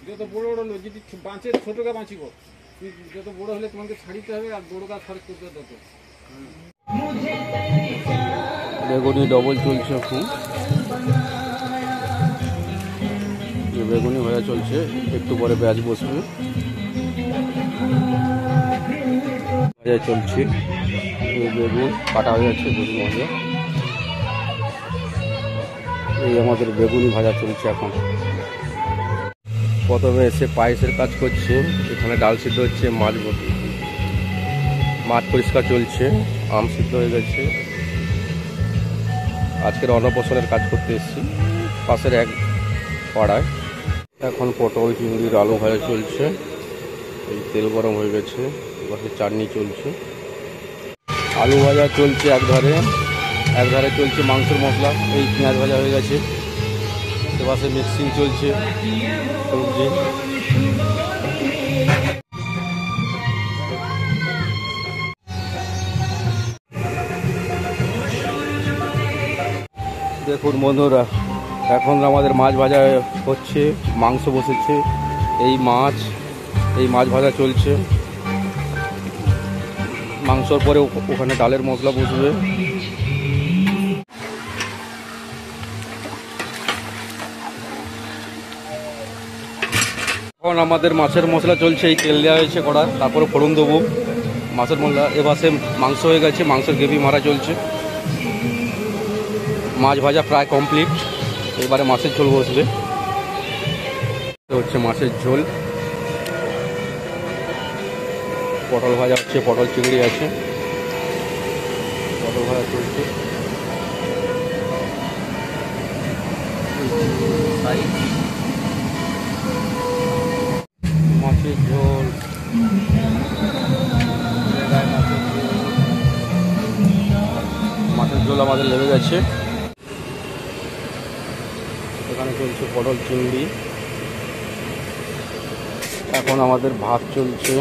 যত বড় বড় হলো যদি বাঁচের ছোটকে বাঁচিব, যত বড় হলে তোমাকে ছাড়িতে হবে আর বড় গাছ খরচ করতে হবে তত। বেগুনি ডবল চলছে এখন, বেগুনি ভাজা চলছে, একটু পরে পেঁয়াজ বসবে। ভাজা চলছে, বেগুন কাটা হয়ে যাচ্ছে, বেগুন ভাজা। এই আমাদের বেগুনি ভাজা চলছে এখন। প্রথমে এসে পায়েসের কাজ করছে, এখানে ডাল সিদ্ধ হচ্ছে, মাছ পরিষ্কার চলছে, আম সিদ্ধ হয়ে গেছে। আজকের অন্নপ্রাশনের কাজ করতে এসেছি পাশের এক পাড়ায়। এখন পটল চিংড়ির আলু ভাজা চলছে, এই তেল গরম হয়ে গেছে, এবার চাটনি চলছে। আলু ভাজা চলছে একধারে চলছে মাংসের মশলা, এই পেঁয়াজ ভাজা হয়ে গেছে, এপাশে মিক্সিং চলছে সবজি। দেখুন বন্ধুরা, এখন আমাদের মাছ ভাজা হচ্ছে, মাংস বসেছে, এই মাছ ভাজা চলছে। মাংসর পরে ওখানে ডালের মশলা বসবে। এখন আমাদের মাছের মশলা চলছে, এই তেল দেওয়া হয়েছে কড়া, তারপরে ফোড়ন দেবো মাছের মশলা। এবারে মাংস হয়ে গেছে, মাংসের গ্রেভি মারা চলছে। মাছ ভাজা প্রায় কমপ্লিট, এবারে মাছের ঝোল বসবে। হচ্ছে মাছের ঝোল, পটল ভাজা হচ্ছে, পটল চিংড়ি আছে, পটল ভাজা চলছে। মাছের ঝোল, মাছের ঝোল আমাদের লেগে গেছে। এখানে চলছে পটল চিংড়ি, এখন আমাদের ভাত চলছে।